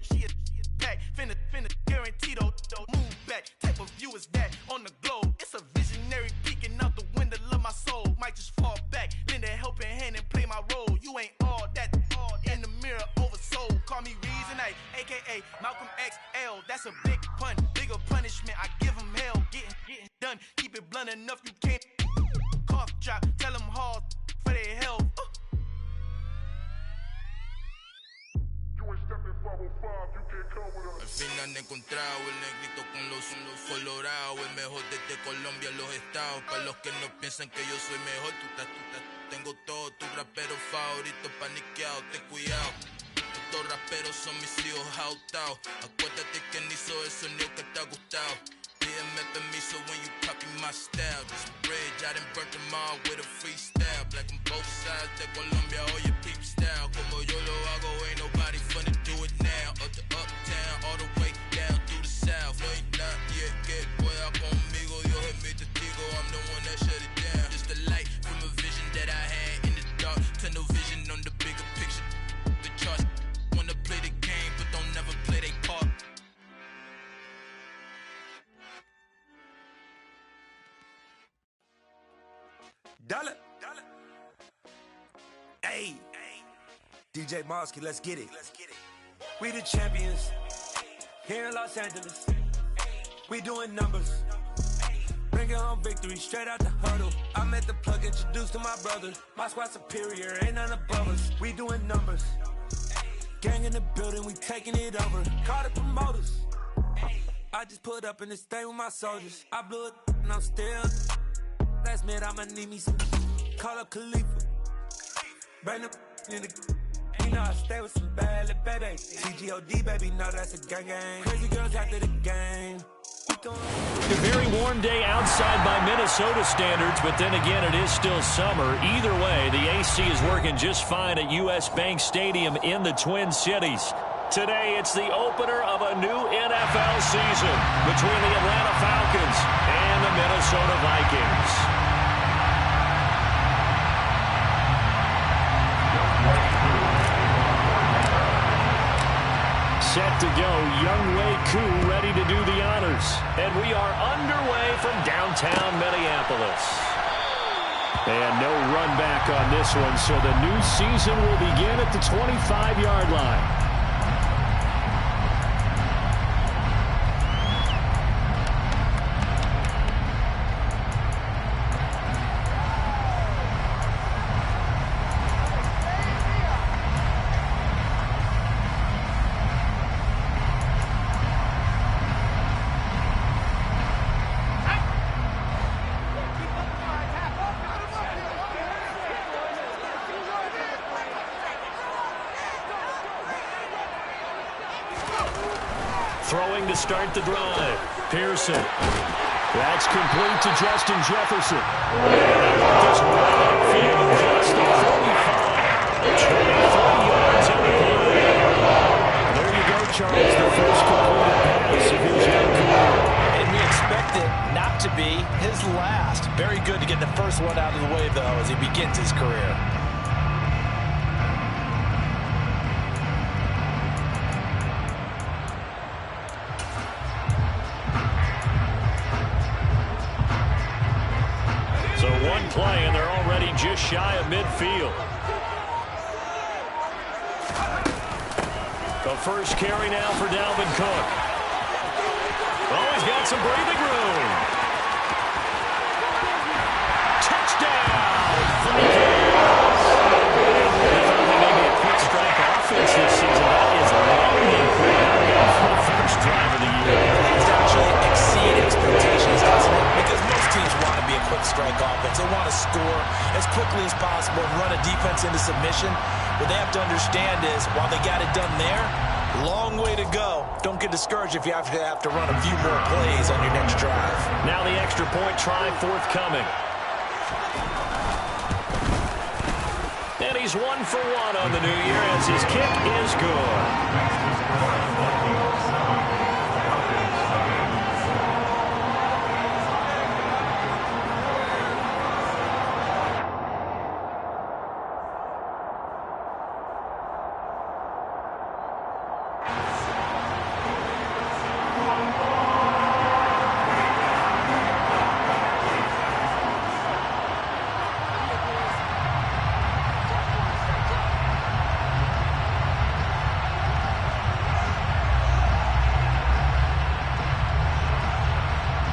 she a pack. Finna guarantee though, move back. Type of view is that on the globe. It's a visionary peeking out the window of my soul. Might just fall back, lend a helping hand and play my role. You ain't all that in the mirror oversold. Call me Reason A, aka Malcolm XL. That's a big pun, bigger punishment. I give him hell, getting done. Keep it blunt enough, you can't cough drop. Tell them hard for their health. Al fin han encontrado el negrito con los colorados, el mejor desde Colombia, los estados. Para los que no piensan que yo soy mejor, tengo todos tus raperos favoritos paniqueados, ten cuidado. Estos raperos son mis hijos jautados. Acuérdate que ni hizo el sonido que te ha gustado. Pídeme permiso when you copy my style. This bridge, I done burnt them all with a freestyle. Black on both sides de Colombia, oye peep style. Como yo lo hago, ain't nobody finna do it now. Up to uptown, all the way down through the south. No hay nadie que pueda conmigo, Dios es mi testigo. I'm the one that shut it down. Just the light from a vision that I had in the dark. Tunnel vision on the bigger picture. The charts wanna play the game, but don't never play their part. Dollar. Hey, DJ Mosky, let's get it. We the champions here in Los Angeles. We doing numbers. Bringing home victory straight out the huddle. I met the plug, introduced to my brother. My squad superior, ain't none above us. We doing numbers. Gang in the building, we taking it over. Call the promoters. I just put up in this thing with my soldiers. I blew it and I'm still. Last minute I'ma need me some. Call up Khalifa. Bring them in the. You know I stay with some bad little baby. CGOD baby, no that's a gang gang. Crazy girls after the game. A very warm day outside by Minnesota standards, but then again it is still summer. Either way, the AC is working just fine at US Bank Stadium in the Twin Cities. Today, it's the opener of a new NFL season between the Atlanta Falcons and the Minnesota Vikings. Set to go, Younghoe Koo ready to do the honors. And we are underway from downtown Minneapolis. And no run back on this one, so the new season will begin at the 25-yard line. Throwing to start the drive. Pearson. That's complete to Justin Jefferson. Just right upfield, just a 45. 23 yards in the play. There you go, Charles. The first completed pass of his young career. And we expect it not to be his last. Very good to get the first one out of the way, though, as he begins his career. Play, and they're already just shy of midfield. The first carry now for Dalvin Cook. Oh, he's got some breathing room. Touchdown! Maybe a quick strike offense this season. That is long and quick for the first drive of the year. It's actually exceeded expectations, doesn't it? Because most teams want to be a quick strike offense. They want to score as quickly as possible and run a defense into submission. What they have to understand is, while they got it done there, long way to go. Don't get discouraged if you have to run a few more plays on your next drive. Now the extra point try forthcoming. And he's 1 for 1 on the new year as his kick is good.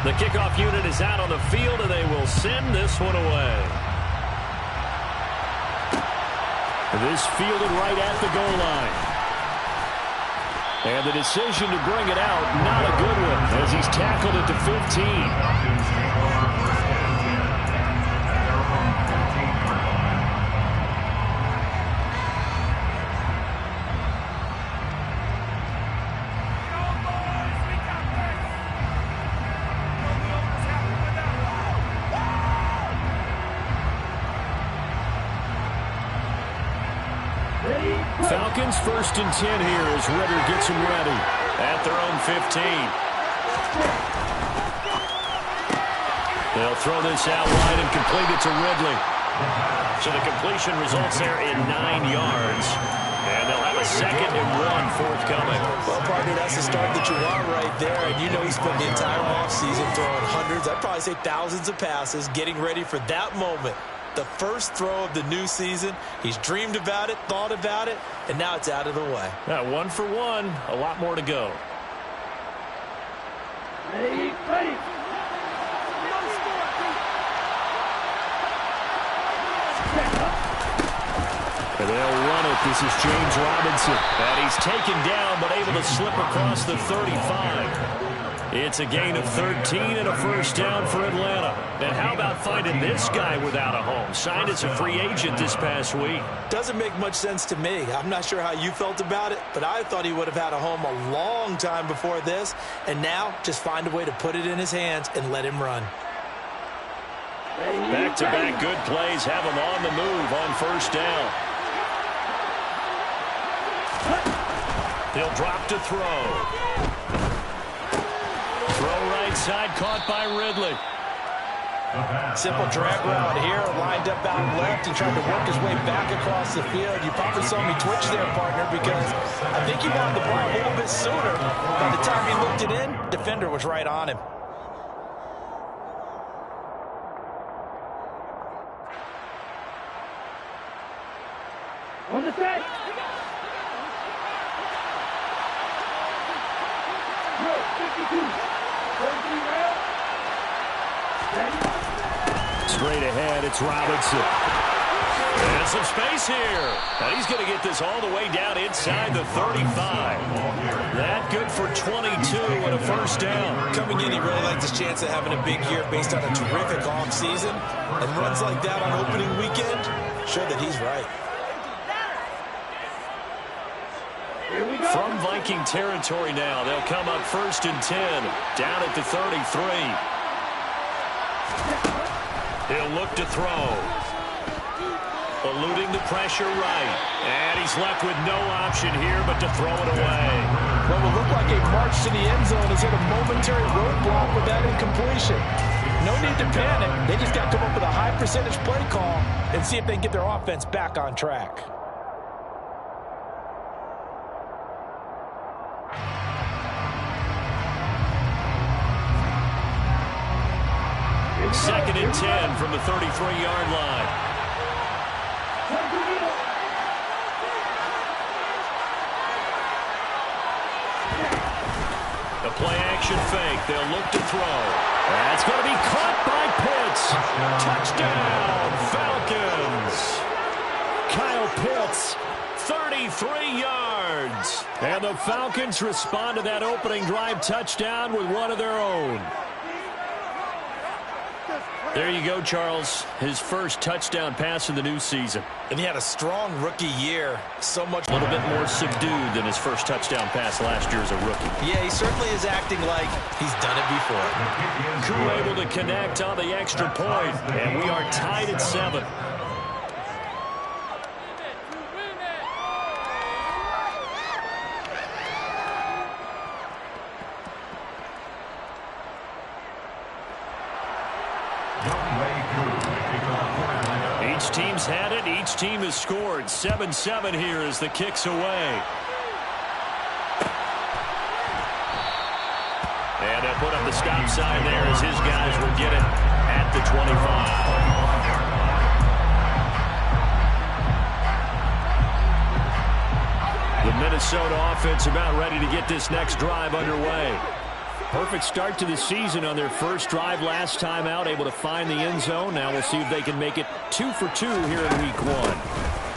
The kickoff unit is out on the field, and they will send this one away. This fielded right at the goal line. And the decision to bring it out, not a good one, as he's tackled at the 15. Falcons 1st and 10 here as Ritter gets them ready at their own 15. They'll throw this out wide and complete it to Ridley. So the completion results there in 9 yards. And they'll have a 2nd and 1 forthcoming. Well, partner, that's the start that you want right there. And you know he spent the entire offseason throwing hundreds, I'd probably say thousands of passes, getting ready for that moment. The first throw of the new season. He's dreamed about it, thought about it, and now it's out of the way. 1 for 1. A lot more to go. Ready. And they'll run it. This is James Robinson. And he's taken down, but able to slip across the 35. It's a gain of 13 and a 1st down for Atlanta. And how about finding this guy without a home? Signed as a free agent this past week. Doesn't make much sense to me. I'm not sure how you felt about it, but I thought he would have had a home a long time before this. And now, just find a way to put it in his hands and let him run. Back-to-back good plays have him on the move on 1st down. He'll drop to throw. Throw right side, caught by Ridley. Simple drag route here, lined up out left. He tried to work his way back across the field. You probably saw me twitch there, partner, because I think he wanted the ball a little bit sooner. By the time he looked it in, defender was right on him. On the set. Straight ahead, it's Robinson. And some space here. And he's going to get this all the way down inside the 35. That good for 22 and a 1st down. Coming in, he really liked his chance of having a big year based on a terrific offseason. And runs like that on opening weekend, sure that he's right. From Viking territory now, they'll come up 1st and 10, down at the 33. He'll look to throw. Eluding the pressure right. And he's left with no option here but to throw it away. What will look like a march to the end zone is hit a momentary roadblock with that incompletion. No need to panic. They just got to come up with a high percentage play call and see if they can get their offense back on track. 2nd and 10 from the 33-yard line. The play-action fake. They'll look to throw. That's going to be caught by Pitts. Touchdown, Falcons. Kyle Pitts, 33 yards. And the Falcons respond to that opening drive touchdown with one of their own. There you go, Charles. His first touchdown pass in the new season. And he had a strong rookie year. So much. A little bit more subdued than his first touchdown pass last year as a rookie. Yeah, he certainly is acting like he's done it before. Crew able to connect on the extra point, and we are tied at 7. Each team's had it. Each team has scored. 7-7 here as the kick's away. And they'll put up the stop sign there as his guys will get it at the 25. The Minnesota offense about ready to get this next drive underway. Perfect start to the season on their first drive last time out, able to find the end zone. Now we'll see if they can make it 2 for 2 here in week 1.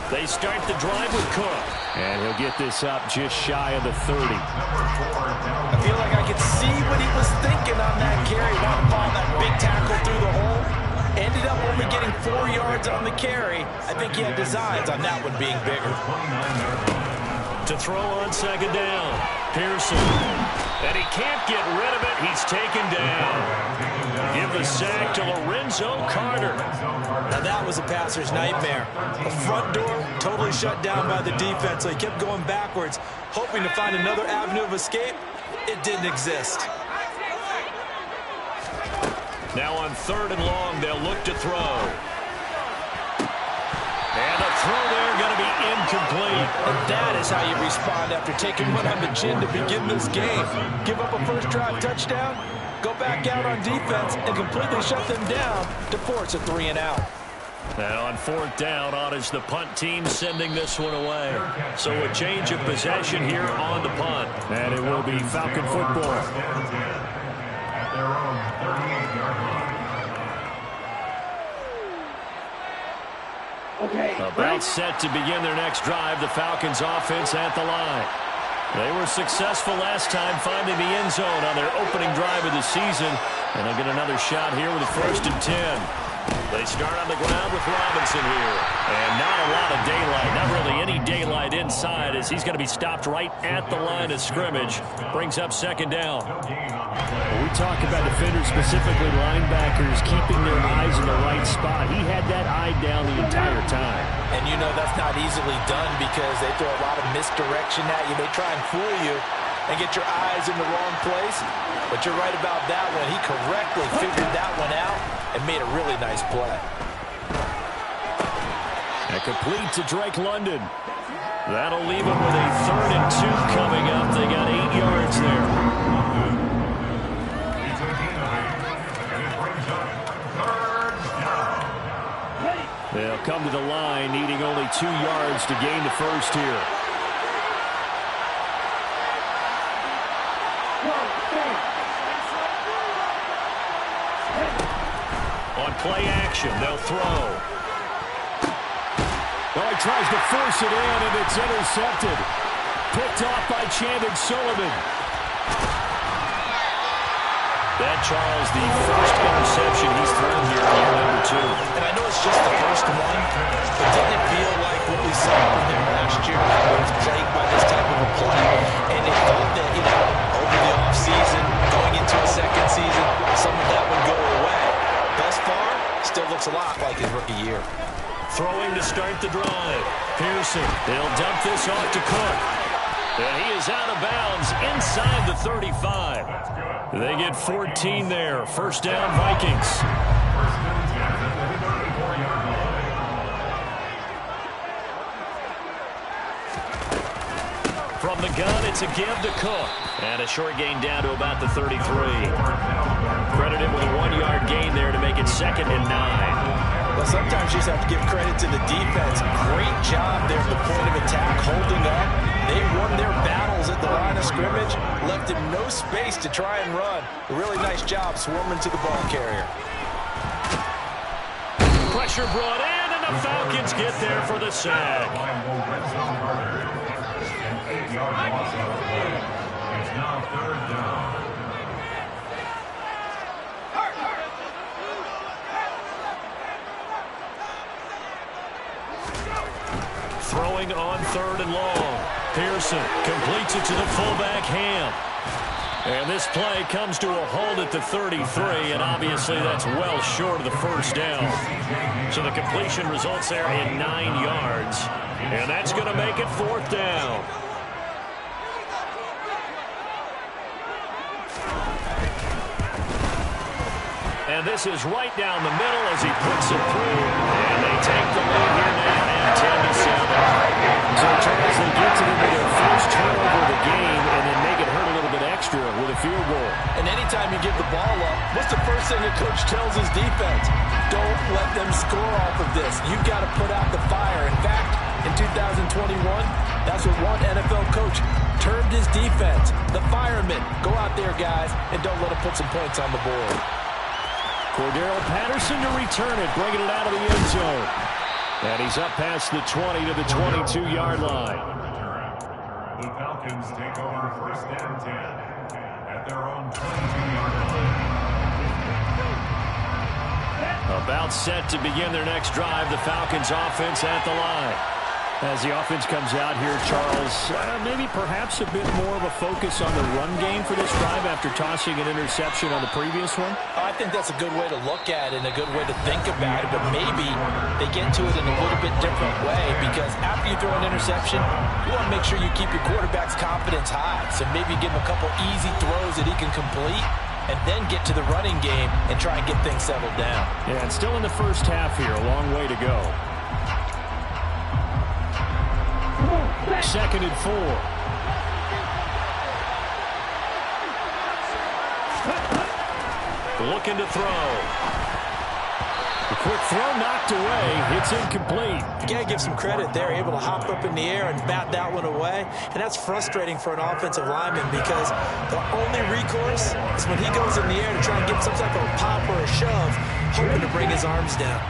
They start the drive with Cook, and he'll get this up just shy of the 30. I feel like I could see what he was thinking on that carry. Wanted to follow that big tackle through the hole. Ended up only getting 4 yards on the carry. I think he had designs on that one being bigger. To throw on second down, Pearson. And he can't get rid of it. He's taken down. Give the sack to Lorenzo Carter. Now that was a passer's nightmare. A front door totally shut down by the defense, so he kept going backwards, hoping to find another avenue of escape. It didn't exist. Now on 3rd and long, they'll look to throw. And the throw there going to be incomplete. And that is how you respond after taking one on the chin to begin this game. Give up a first drive touchdown, go back out on defense, and completely shut them down to force a 3 and out. And on 4th down, on is the punt team sending this one away. So a change of possession here on the punt. And it will be Falcon football. At their own 38-yard line. About set to begin their next drive, the Falcons offense at the line. They were successful last time finding the end zone on their opening drive of the season, and they'll get another shot here with a 1st and 10. They start on the ground with Robinson here, and not a lot of daylight, not really any daylight inside, as he's going to be stopped right at the line of scrimmage. Brings up 2nd down. When we talk about defenders, specifically linebackers, keeping their eyes in the right spot, he had that eye down the entire time. And you know that's not easily done because they throw a lot of misdirection at you. They try and fool you and get your eyes in the wrong place. But you're right about that one. He correctly figured that one out and made a really nice play. And complete to Drake London. That'll leave him with a 3rd and 2 coming up. They got 8 yards there. They'll come to the line, needing only 2 yards to gain the first here. On play action, they'll throw. Oh, he tries to force it in, and it's intercepted. Picked off by Chandon Sullivan. That, Charles, the first interception he's thrown here in year number 2. And I know it's just the first one, but didn't it feel like what we saw from him last year was plagued by this type of a play? And it thought that, you know, over the offseason, going into a second season, some of that would go away. Thus far, still looks a lot like his rookie year. Throwing to start the drive. Pearson, they'll dump this off to Cook. And he is out of bounds inside the 35. They get 14 there. 1st down, Vikings. From the gun, it's a give to Cook. And a short gain down to about the 33. Credit him with a 1-yard gain there to make it 2nd and 9. Well, sometimes you just have to give credit to the defense. Great job there at the point of attack, holding up. They won their battles at the line of scrimmage, left him no space to try and run. A really nice job swarming to the ball carrier. Pressure brought in, and the Falcons get there for the sack. It's now 3rd down. Throwing on 3rd and long. Pearson completes it to the fullback, Ham. And this play comes to a halt at the 33, and obviously that's well short of the 1st down. So the completion results there in 9 yards, and that's going to make it 4th down. And this is right down the middle as he puts it through, and they take the lead here now at 10-7. So, Charles, they get to their first turnover of the game and then make it hurt a little bit extra with a field goal. And anytime you give the ball up, what's the first thing a coach tells his defense? Don't let them score off of this. You've got to put out the fire. In fact, in 2021, that's what one NFL coach termed his defense, the the firemen. Go out there, guys, and don't let them put some points on the board. Cordero Patterson to return it, bringing it out of the end zone. And he's up past the 20 to the 22-yard line. The Falcons take over first and 10 at their own 22-yard line. About set to begin their next drive, the Falcons offense at the line. As the offense comes out here, Charles, maybe perhaps a bit more of a focus on the run game for this drive after tossing an interception on the previous one? I think that's a good way to look at it and a good way to think about it, but maybe they get to it in a little bit different way, because after you throw an interception, you want to make sure you keep your quarterback's confidence high. So maybe give him a couple easy throws that he can complete, and then get to the running game and try and get things settled down. Yeah, and still in the first half here, a long way to go. Second and 4. Looking to throw. The quick throw knocked away. It's incomplete. You got to give some credit. They're able to hop up in the air and bat that one away. And that's frustrating for an offensive lineman, because the only recourse is when he goes in the air to try and get some type of a pop or a shove, hoping to bring his arms down.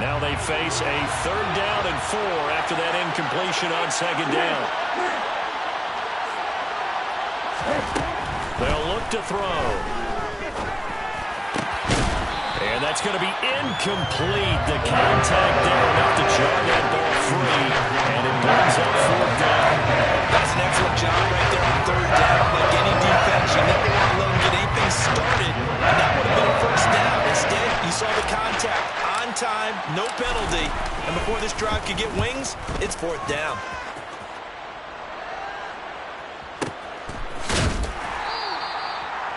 Now they face a 3rd down and 4 after that incompletion on 2nd down. They'll look to throw. And that's going to be incomplete. The contact there enough to jar that ball free. And it brings up 4th down. That's an excellent job right there on 3rd down. Like any defense, you never want to let them get anything started. And that would have been a 1st down. Instead, you saw the contact. On time, no penalty. And before this drive could get wings, it's 4th down.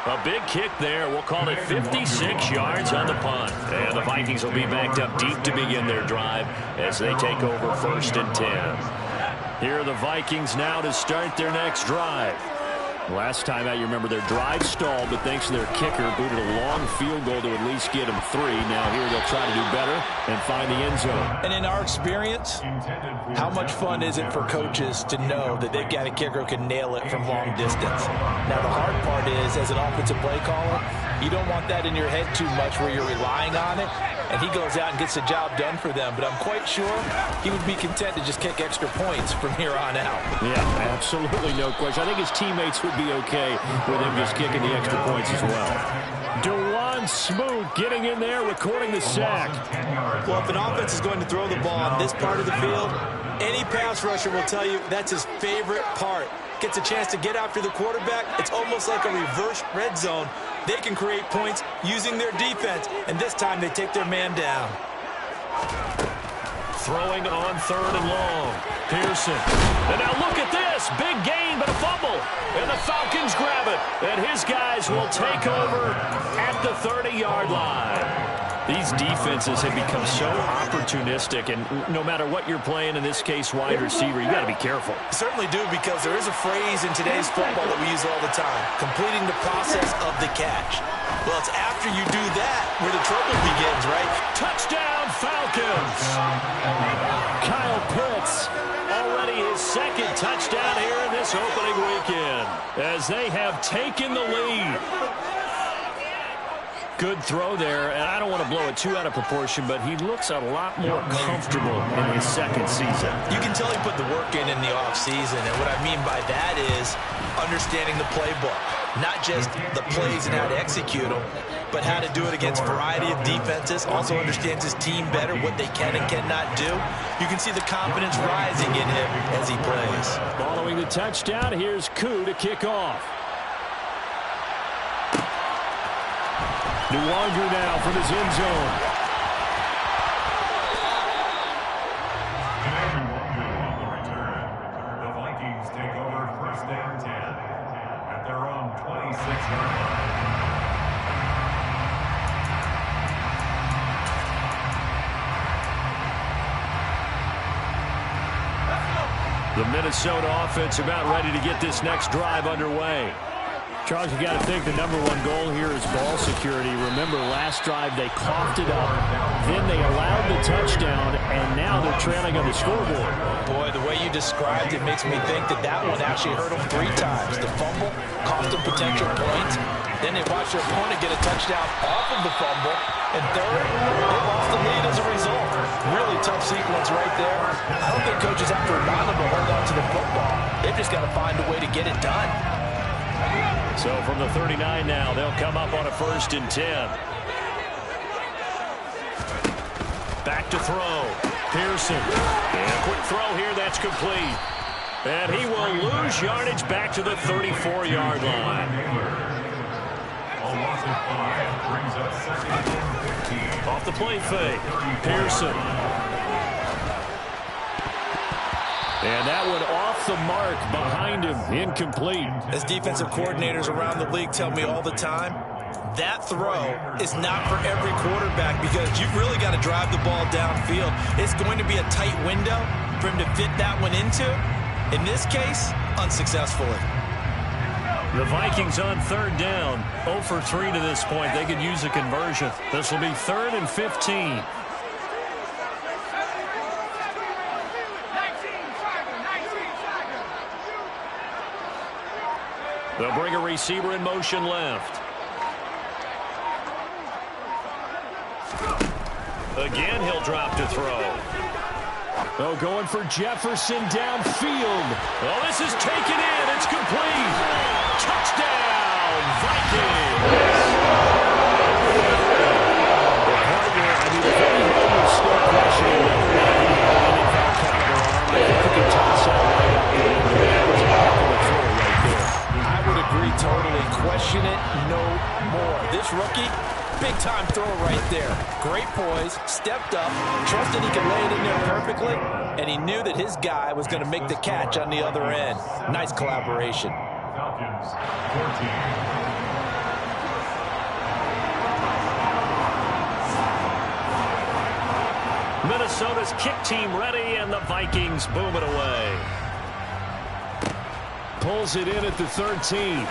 A big kick there. We'll call it 56 yards on the punt. And the Vikings will be backed up deep to begin their drive as they take over 1st and 10. Here are the Vikings now to start their next drive. Last time out, you remember their drive stalled, but thanks to their kicker, booted a long field goal to at least get them 3. Now here they'll try to do better and find the end zone. And in our experience, how much fun is it for coaches to know that they've got a kicker who can nail it from long distance? Now the hard part is, as an offensive play caller, you don't want that in your head too much where you're relying on it, and he goes out and gets the job done for them. But I'm quite sure he would be content to just kick extra points from here on out. Yeah, absolutely no question. I think his teammates would be okay with him just kicking the extra points as well. Dewan Smoot getting in there, recording the sack. Well, if an offense is going to throw the ball on this part of the field, any pass rusher will tell you that's his favorite part. Gets a chance to get after the quarterback. It's almost like a reverse red zone. They can create points using their defense, and this time they take their man down. Throwing on 3rd and long. Pearson. And now look at this. Big gain, but a fumble. And the Falcons grab it. And his guys will take over at the 30-yard line. These defenses have become so opportunistic, and no matter what you're playing, in this case wide receiver, you got to be careful. Certainly do, because there is a phrase in today's football that we use all the time: completing the process of the catch. Well, it's after you do that where the trouble begins, right? Touchdown, Falcons! Kyle Pitts, already his 2nd touchdown here in this opening weekend, as they have taken the lead. Good throw there, and I don't want to blow it too out of proportion, but he looks a lot more comfortable in his 2nd season. You can tell he put the work in the offseason, and what I mean by that is understanding the playbook. Not just the plays and how to execute them, but how to do it against a variety of defenses. Also understands his team better, what they can and cannot do. You can see the confidence rising in him as he plays. Following the touchdown, here's Koo to kick off. Nuwanger now from his end zone. On the return, the Vikings take over 1st and 10 at their own 26-yard line. The Minnesota offense about ready to get this next drive underway. Charles, you got to think the #1 goal here is ball security. Remember, last drive they coughed it up, then they allowed the touchdown, and now they're trailing on the scoreboard. Boy, the way you described it makes me think that one actually hurt them 3 times. The fumble cost them potential points. Then they watched their opponent get a touchdown off of the fumble. And third, they lost the lead as a result. Really tough sequence right there. I don't think coaches have to remind them to hold on to the football. They've just got to find a way to get it done. So from the 39 now, they'll come up on a 1st and 10. Back to throw. Pearson. And a quick throw here. That's complete. And he will lose yardage back to the 34-yard line. Off the play fake. Pearson. And that one off the mark behind him. Incomplete. As defensive coordinators around the league tell me all the time, that throw is not for every quarterback because you've really got to drive the ball downfield. It's going to be a tight window for him to fit that one into. In this case, unsuccessfully. The Vikings on 3rd down. 0 for 3 to this point. They could use a conversion. This will be 3rd and 15. They'll bring a receiver in motion left. Again, he'll drop to throw. Oh, going for Jefferson downfield. Oh, this is taken in. It's complete. Touchdown, Vikings. The partner, I mean, if anyone was still questioning whether or not he had an NFL caliber arm, I think you can toss that right up the window. That was a heck of a throw right there. I would agree totally. Question it no more. This rookie, big-time throw right there. Great poise, stepped up, trusted he could lay it in there perfectly, and he knew that his guy was going to make the catch on the other end. Nice collaboration. Falcons, 14. Minnesota's kick team ready, and the Vikings boom it away. Pulls it in at the 13.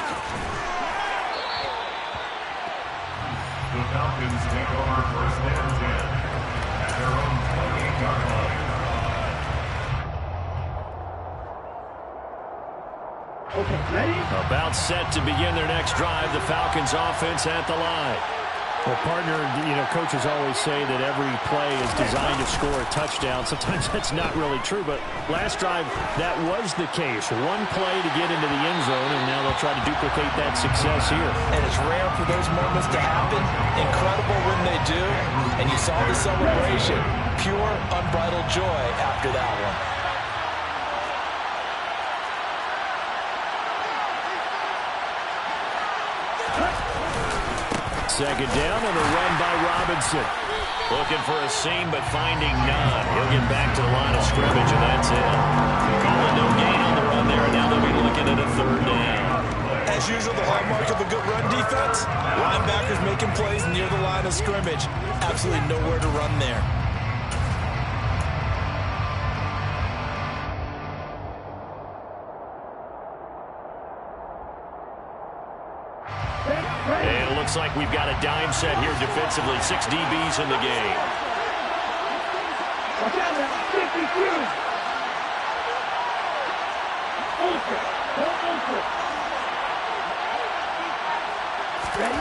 The Falcons take over 1st and 10 at their own 28-yard line. Okay, ready? About set to begin their next drive. The Falcons offense at the line. Well, partner, you know, coaches always say that every play is designed to score a touchdown. Sometimes that's not really true, but last drive, that was the case. One play to get into the end zone, and now they'll try to duplicate that success here. And it's rare for those moments to happen. Incredible when they do. And you saw the celebration. Pure, unbridled joy after that one. Second down and a run by Robinson. Looking for a seam, but finding none. He'll get back to the line of scrimmage, and that's it. Calling no gain on the run there, and now they'll be looking at a 3rd down. As usual, the hallmark of a good run defense, linebackers making plays near the line of scrimmage. Absolutely nowhere to run there. And it looks like we've got a dime set here defensively. 6 DBs in the game. Watch out now, 52. Ultra, don't ultra. Ready?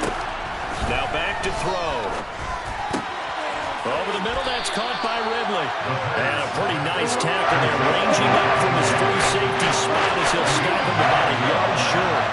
Now back to throw. Over the middle, that's caught by Ridley. And a pretty nice tackle there, ranging up from his free safety spot as he'll stop him about a yard short.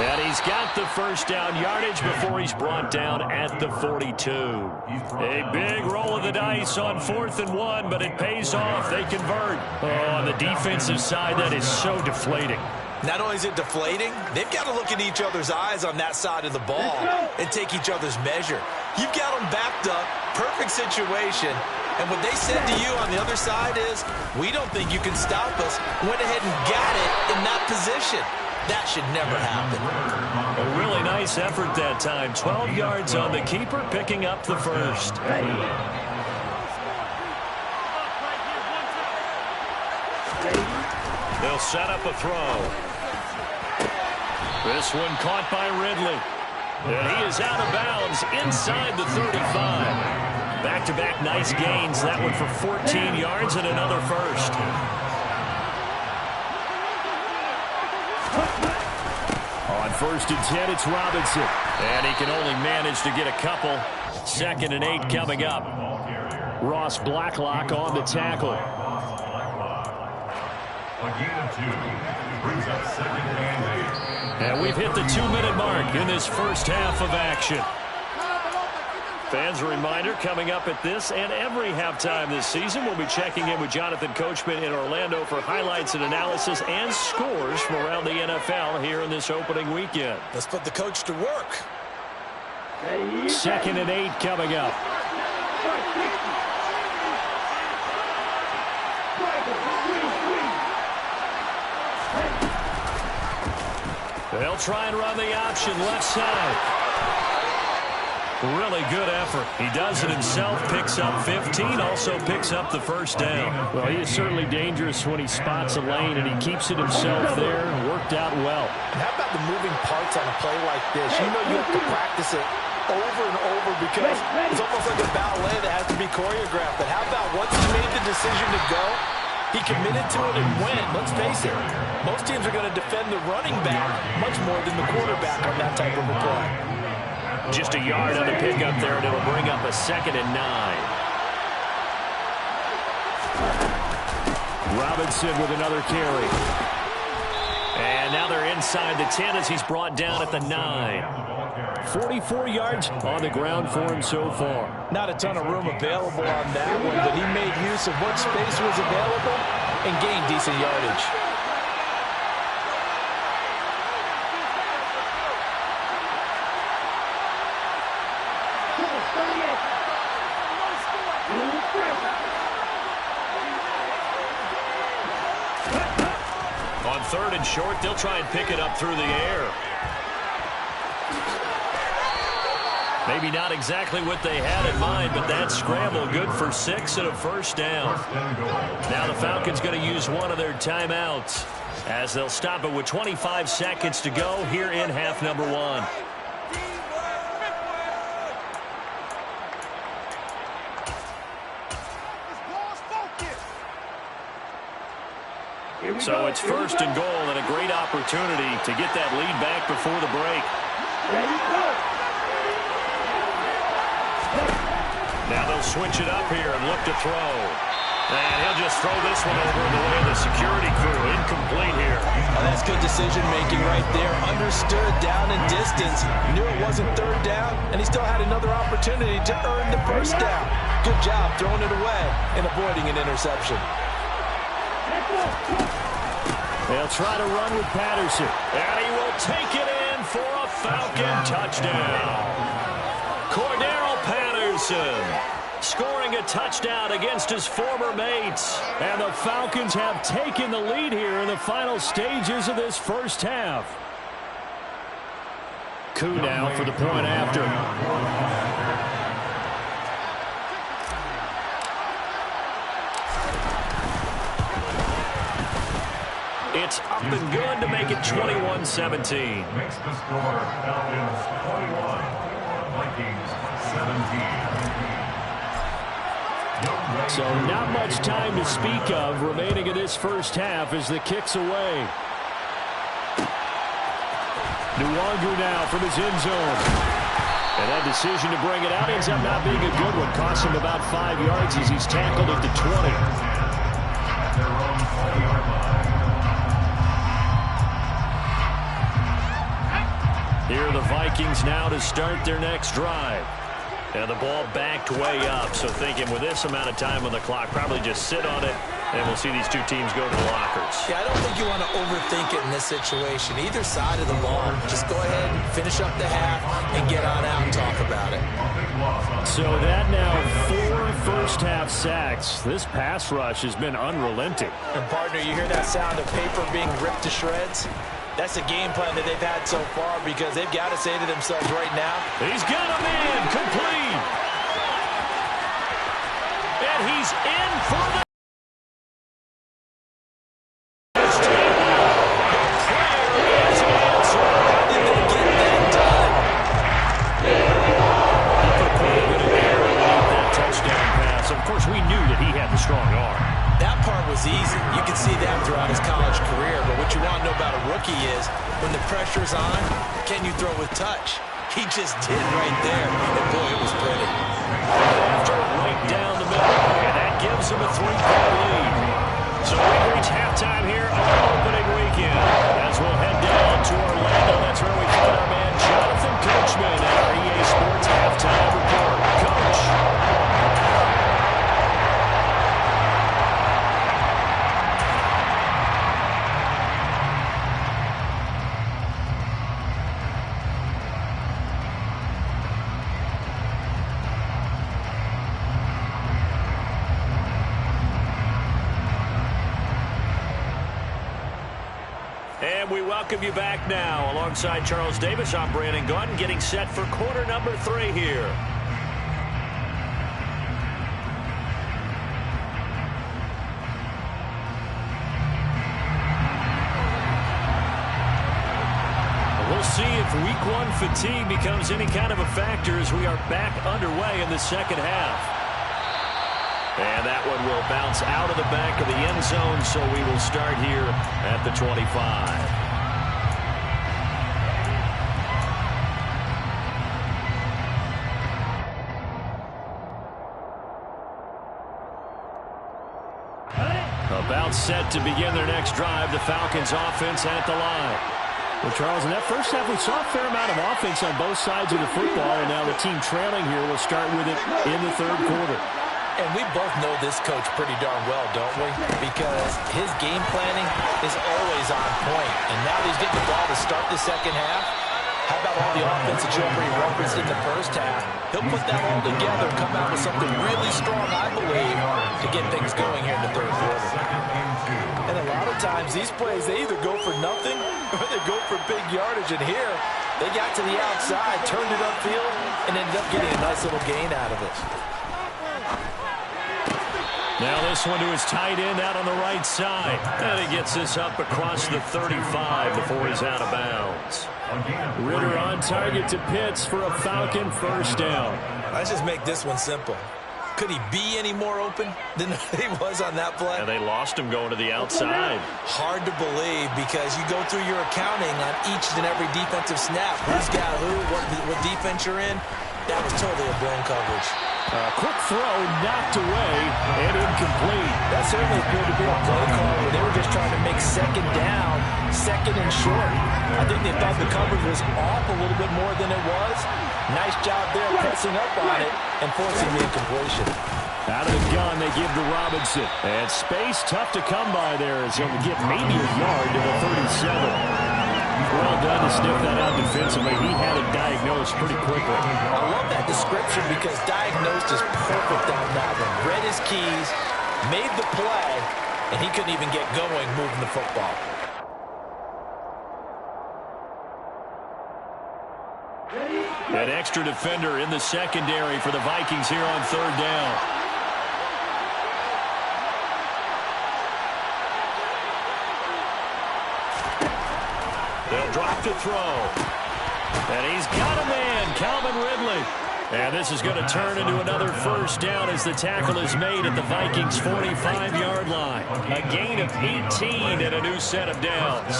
And he's got the 1st down yardage before he's brought down at the 42. A big roll of the dice on 4th and 1, but it pays off. They convert. Oh, on the defensive side, that is so deflating. Not only is it deflating, they've got to look in each other's eyes on that side of the ball and take each other's measure. You've got them backed up, perfect situation, and what they said to you on the other side is, we don't think you can stop us. Went ahead and got it in that position. That should never happen. A really nice effort that time. 12 yards on the keeper, picking up the 1st. They'll set up a throw. This one caught by Ridley. And he is out of bounds inside the 35. Back-to-back nice gains. That one for 14 yards and another first. On 1st and 10, it's Robinson. And he can only manage to get a couple. 2nd and 8 coming up. Ross Blacklock on the tackle. A gain of 2 brings up 2nd and 8. And we've hit the 2-minute mark in this first half of action. Fans, a reminder, coming up at this and every halftime this season, we'll be checking in with Jonathan Coachman in Orlando for highlights and analysis and scores from around the NFL here in this opening weekend. Let's put the coach to work. 2nd and 8 coming up. They'll try and run the option left side. Really good effort. He does it himself, picks up 15, also picks up the first down. Well, he is certainly dangerous when he spots a lane, and he keeps it himself there. Worked out well. And how about the moving parts on a play like this? You know you have to practice it over and over because it's almost like a ballet that has to be choreographed. But how about once he made the decision to go, he committed to it and went. Let's face it, most teams are going to defend the running back much more than the quarterback on that type of a play. Just a yard on the pickup there, and it'll bring up a 2nd and 9. Robinson with another carry. And now they're inside the 10 as he's brought down at the 9. 44 yards on the ground for him so far. Not a ton of room available on that one, but he made use of what space was available and gained decent yardage. On 3rd and short, they'll try and pick it up through the air. Maybe not exactly what they had in mind, but that scramble good for 6 and a first down. Now the Falcons going to use one of their timeouts as they'll stop it with 25 seconds to go here in half number 1. So it's 1st and goal and a great opportunity to get that lead back before the break. Now they'll switch it up here and look to throw. And he'll just throw this one over the way of the security crew. Incomplete here. Oh, that's good decision-making right there. Understood down and distance. Knew it wasn't 3rd down, and he still had another opportunity to earn the first down. Good job throwing it away and avoiding an interception. They'll try to run with Patterson. And he will take it in for a Falcon touchdown. Cordero Patterson scoring a touchdown against his former mates. And the Falcons have taken the lead here in the final stages of this first half. Coup now for the point after. It's up and good to make it 21-17. Makes the score Falcons 21, Vikings 17. So not much time to speak of remaining in this first half as the kick's away. Nwangu now from his end zone. And that decision to bring it out ends up not being a good one. Costs him about 5 yards as he's tackled at the 20. At their own 20-yard line. Here are the Vikings now to start their next drive. And the ball backed way up, so thinking with this amount of time on the clock, probably just sit on it, and we'll see these two teams go to the lockers. Yeah, I don't think you want to overthink it in this situation. Either side of the ball, just go ahead and finish up the half and get on out and talk about it. So that now 4 first-half sacks. This pass rush has been unrelenting. And, partner, you hear that sound of paper being ripped to shreds? That's the game plan that they've had so far because they've got to say to themselves right now, he's got a man complete. And he's in for the touchdown. we knew that he had the strong arm. That part was easy. You can see that throughout his college career. But what you want to know about a rookie is when the pressure's on, can you throw with touch? He just did right there. And boy, it was pretty. After right down the middle, and that gives him a 3-point lead. So we reach halftime here on opening weekend. As we'll head down to Orlando, that's where we find our man Jonathan Coachman at our EA Sports Halftime Report. Coach. And we welcome you back now. Alongside Charles Davis, I'm Brandon Gunn, getting set for quarter number 3 here. We'll see if week 1 fatigue becomes any kind of a factor as we are back underway in the second half. And that one will bounce out of the back of the end zone, so we will start here at the 25. About set to begin their next drive, the Falcons offense at the line. Well, Charles, in that first half, we saw a fair amount of offense on both sides of the football, and now the team trailing here will start with it in the third quarter. And we both know this coach pretty darn well, don't we? Because his game planning is always on point. And now that he's getting the ball to start the second half, how about all the offense that you already referenced in the first half? He'll put that all together and come out with something really strong, I believe, to get things going here in the third quarter. And a lot of times, these plays, they either go for nothing or they go for big yardage. And here, they got to the outside, turned it upfield, and ended up getting a nice little gain out of it. Now this one to his tight end out on the right side. And he gets this up across the 35 before he's out of bounds. Ritter on target to Pitts for a Falcon first down. Let's just make this one simple. Could he be any more open than he was on that play? And they lost him going to the outside. Hard to believe because you go through your accounting on each and every defensive snap. Who's got who, what defense you're in. That was totally a blown coverage. Quick throw knocked away and incomplete. That certainly appeared to be a play call where they were just trying to make second down, second and short. I think they thought the coverage was off a little bit more than it was. Nice job there pressing up on it and forcing the incompletion. Out of the gun, they give to Robinson. And space tough to come by there as he'll get maybe a yard to the 37. Well done to sniff that out defensively. He had it diagnosed pretty quickly. I love that description because diagnosed is perfect on that one. Read his keys, made the play, and he couldn't even get going moving the football. An extra defender in the secondary for the Vikings here on third down. They'll drop to throw. And he's got a man, Calvin Ridley. And this is going to turn into another first down as the tackle is made at the Vikings' 45-yard line. A gain of 18 and a new set of downs.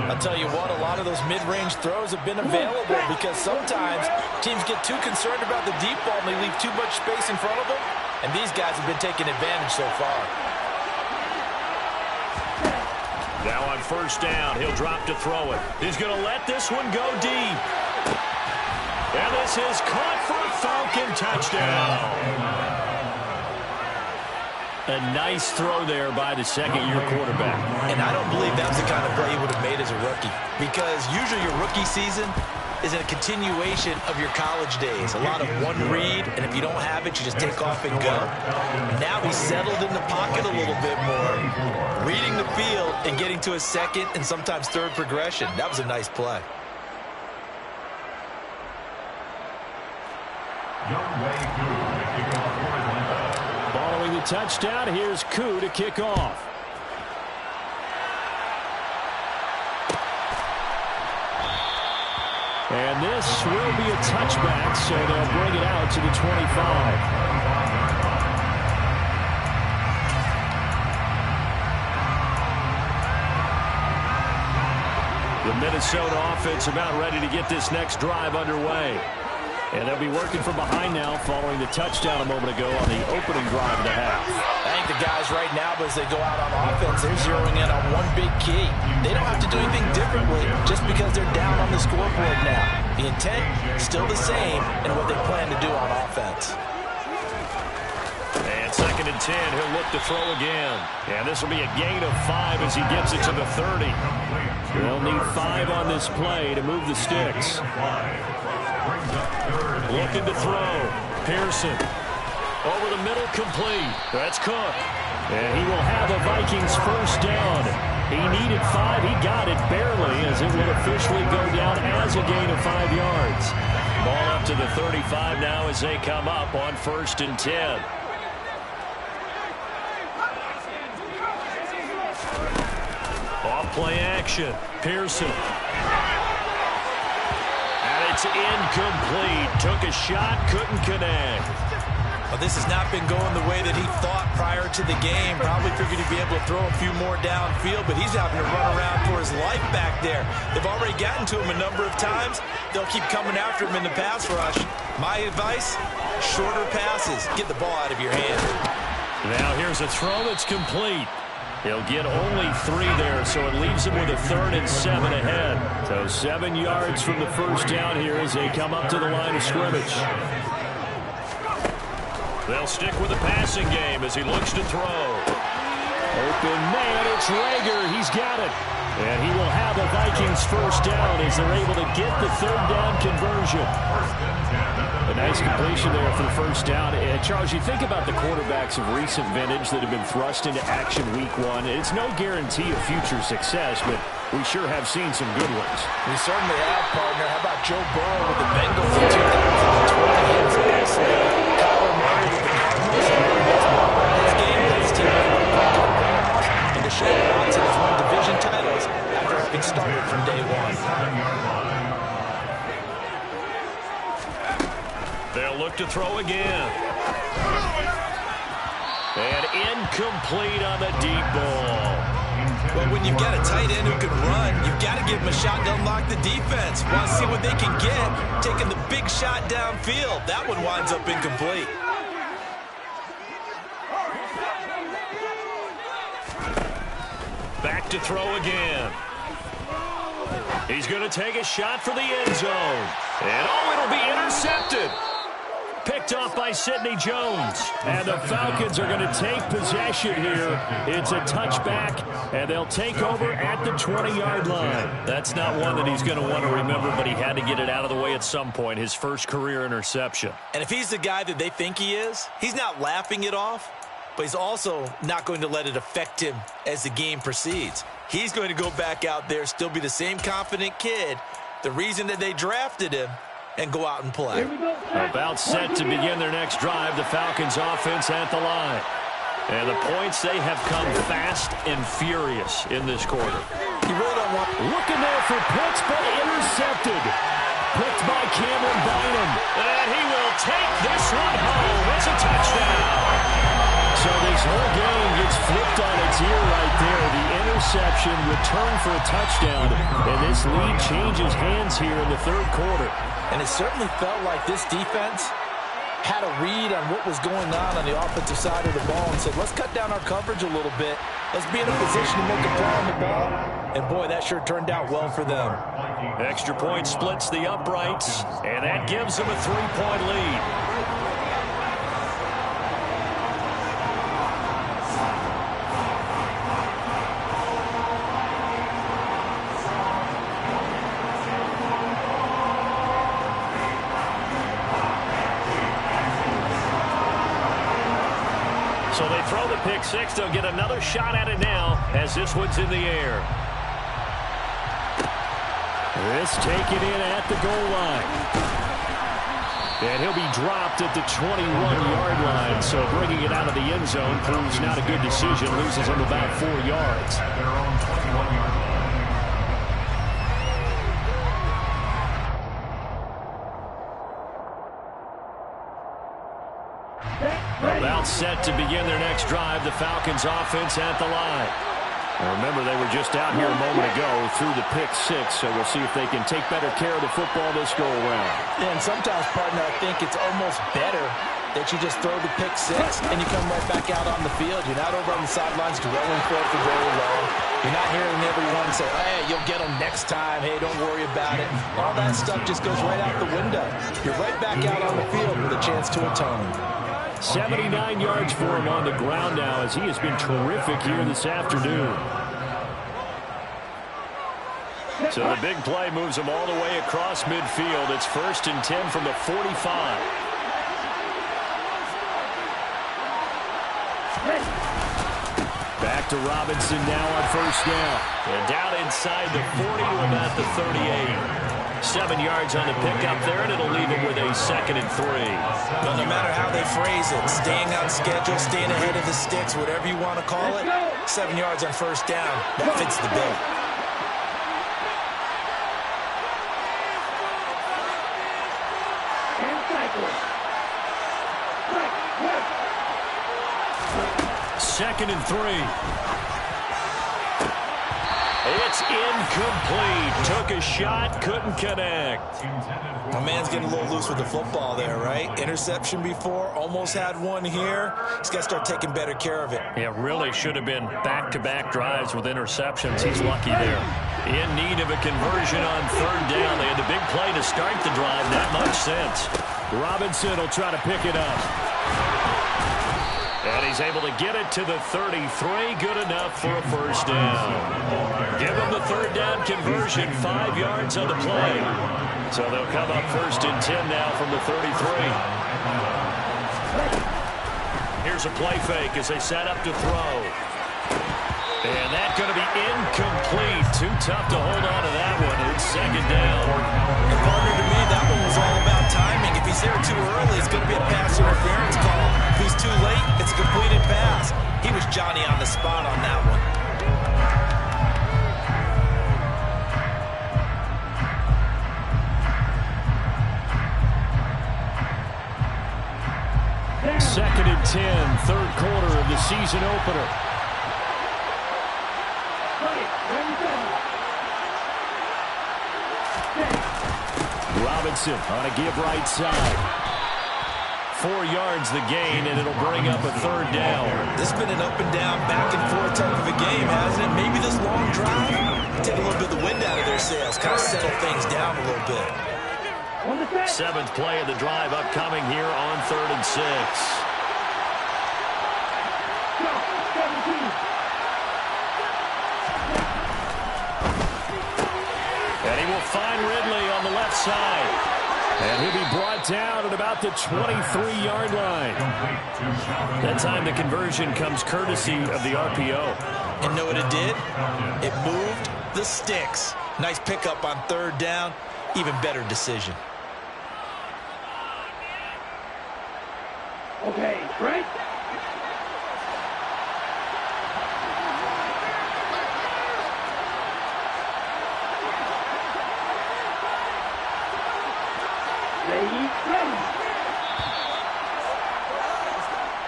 I'll tell you what, a lot of those mid-range throws have been available because sometimes teams get too concerned about the deep ball and they leave too much space in front of them. And these guys have been taking advantage so far. Now on first down, he'll drop to throw it. He's going to let this one go deep. And this is caught for a Falcon touchdown. A nice throw there by the second-year quarterback. And I don't believe that's the kind of play he would have made as a rookie. Because usually your rookie season is a continuation of your college days. A lot of one read, and if you don't have it, you just take off and go. Now he's settled in the pocket a little bit more, reading the field and getting to a second and sometimes third progression. That was a nice play. Following the touchdown, here's Koo to kick off. And this will be a touchback, so they'll bring it out to the 25. The Minnesota offense about ready to get this next drive underway. And they'll be working from behind now following the touchdown a moment ago on the opening drive of the half. I think the guys right now, as they go out on offense, they're zeroing in on one big key. They don't have to do anything differently just because they're down on the scoreboard now. The intent still the same in what they plan to do on offense. And 2nd and 10, he'll look to throw again. And this will be a gain of 5 as he gets it to the 30. They'll need 5 on this play to move the sticks. Looking to throw. Pearson. Over the middle, complete. That's Cook. And he will have a Vikings first down. He needed 5. He got it barely as it will officially go down as a gain of 5 yards. Ball up to the 35 now as they come up on 1st and 10. Off play action. Pearson. It's incomplete. Took a shot, couldn't connect. Well, this has not been going the way that he thought prior to the game. Probably figured he'd be able to throw a few more downfield, but he's having to run around for his life back there. They've already gotten to him a number of times. They'll keep coming after him in the pass rush. My advice, shorter passes. Get the ball out of your hand. Now here's a throw that's complete. He'll get only 3 there, so it leaves him with a 3rd and 7 ahead. So 7 yards from the first down here as they come up to the line of scrimmage. They'll stick with the passing game as he looks to throw. Open man, it's Rager. He's got it. And he will have a Vikings first down as they're able to get the 3rd down conversion. A nice completion there for the first down. Charles, you think about the quarterbacks of recent vintage that have been thrust into action week 1. It's no guarantee of future success, but we sure have seen some good ones. We certainly have, partner. How about Joe Burrow with the Bengals in 2020? Kyler Murray with the Cardinals. This game, this team and Deshaun Watson has won division titles after having started from day 1. They'll look to throw again. And incomplete on the deep ball. Well, when you've got a tight end who can run, you've got to give him a shot to unlock the defense. Want to see what they can get. Taking the big shot downfield. That one winds up incomplete. Back to throw again. He's going to take a shot for the end zone. And it'll be intercepted. Picked off by Sidney Jones. And the Falcons are going to take possession here. It's a touchback, and they'll take over at the 20-yard line. That's not one that he's going to want to remember, but he had to get it out of the way at some point, his first career interception. And if he's the guy that they think he is, he's not laughing it off, but he's also not going to let it affect him as the game proceeds. He's going to go back out there, still be the same confident kid, the reason that they drafted him, and go out and play. About set to begin their next drive, the Falcons offense at the line. And the points, they have come fast and furious in this quarter. You really don't want... Looking there for Pitts, but intercepted. Picked by Cameron Bynum. And he will take this one home. It's a touchdown. So this whole game gets flipped on its ear right there. The interception, return for a touchdown. And this lead changes hands here in the 3rd quarter. And it certainly felt like this defense had a read on what was going on the offensive side of the ball and said, let's cut down our coverage a little bit. Let's be in a position to make a play on the ball. And, boy, that sure turned out well for them. Extra point splits the uprights, and that gives them a 3-point lead. So they throw the pick 6. They'll get another shot at it now as this one's in the air. This taken in at the goal line. And he'll be dropped at the 21-yard line. So bringing it out of the end zone proves not a good decision. Loses him about 4 yards. At their own 21-yard line. About set to begin their next drive, the Falcons offense at the line. Remember, they were just out here a moment ago through the pick six, so we'll see if they can take better care of the football this go-around. Yeah, and sometimes, partner, I think it's almost better that you just throw the pick six and you come right back out on the field. You're not over on the sidelines dwelling for it for very long. You're not hearing everyone say, hey, you'll get them next time. Hey, don't worry about it. All that stuff just goes right out the window. You're right back out on the field with a chance to atone. 79 yards for him on the ground now as he has been terrific here this afternoon. So the big play moves him all the way across midfield. It's 1st and 10 from the 45. Back to Robinson now on 1st down. And down inside the 40 to about the 38. 7 yards on the pickup there, and it'll leave him with a 2nd and 3. Well, no matter how they phrase it, staying on schedule, staying ahead of the sticks, whatever you want to call it, 7 yards on 1st down, that fits the bill. Second and 3. It's incomplete. Took a shot, couldn't connect. My man's getting a little loose with the football there, right? Interception before, almost had one here. He's got to start taking better care of it. Yeah, really should have been back-to-back drives with interceptions. He's lucky there. In need of a conversion on 3rd down. They had the big play to start the drive. Not much sense. Robinson will try to pick it up. And he's able to get it to the 33. Good enough for a 1st down. Give him the 3rd down conversion. 5 yards on the play. So they'll come up 1st and 10 now from the 33. Here's a play fake as they set up to throw. And that's going to be incomplete. Too tough to hold on to that one. It's 2nd down. And partner, to me, that one was all about timing. If he's there too early, it's going to be a pass interference call. If he's too late, it's a completed pass. He was Johnny on the spot on that one. Second and 10, 3rd quarter of the season opener. Robinson on a give right side. 4 yards the gain, and it'll bring up a 3rd down. This has been an up and down, back and forth type of a game, hasn't it? Maybe this long drive take a little bit of the wind out of their sails, kind of settle things down a little bit. 7th play of the drive upcoming here on 3rd and 6. And he will find Ridley on the left side. And he'll be brought down at about the 23-yard line. That time the conversion comes courtesy of the RPO. And know what it did? It moved the sticks. Nice pickup on 3rd down. Even better decision. Okay, right?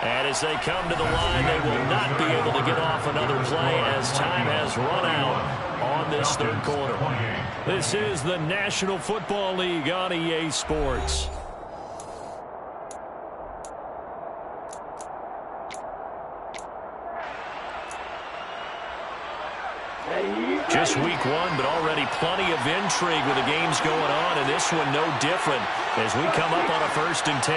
And as they come to the line, they will not be able to get off another play as time has run out on this 3rd quarter. This is the National Football League on EA Sports. Just week 1, but already plenty of intrigue with the games going on, and this one no different as we come up on a 1st and 10.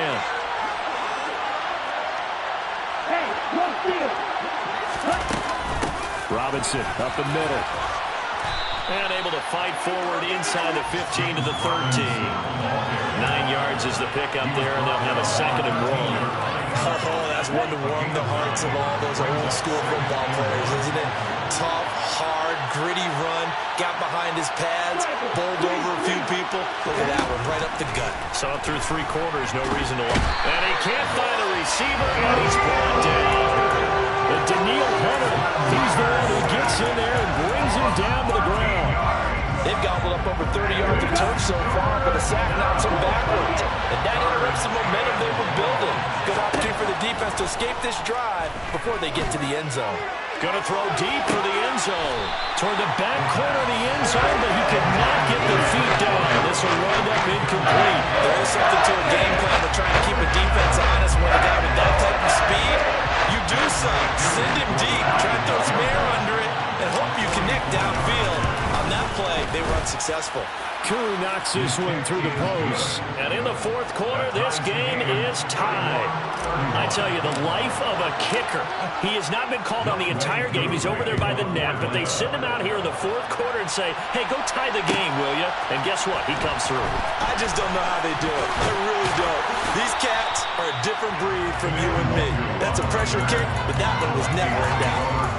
Robinson up the middle. And able to fight forward inside the 15 to the 13. 9 yards is the pickup there, and they'll have a 2nd and 1. Oh, that's one to warm the hearts of all those old school football players, isn't it? Tough, hard, gritty run, got behind his pads, bowled over a few people. Look at that one, right up the gut. Saw it through 3 quarters, no reason to look. And he can't find a receiver, and he's brought down. And Daniil Hunter, he's the one who gets in there and brings him down to the ground. They've gobbled up over 30 yards of turf so far, but a sack knocks them backwards. And that interrupts the momentum they were building. Good opportunity for the defense to escape this drive before they get to the end zone. Going to throw deep for the end zone. Toward the back corner of the end zone, but he could not get the feet down. This will wind up incomplete. There is something to a game plan of trying to keep a defense honest when a guy with that type of speed. You do some. Send him deep. Try to throw some air under it and hope you connect downfield. On that play, they were unsuccessful. Koo knocks this one through the post. And in the fourth quarter, this game is tied. I tell you, the life of a kicker. He has not been called on the entire game. He's over there by the net, but they send him out here in the fourth quarter and say, hey, go tie the game, will you? And guess what? He comes through. I just don't know how they do it. I really don't. These cats are a different breed from you and me. That's a pressure kick, but that one was never in doubt.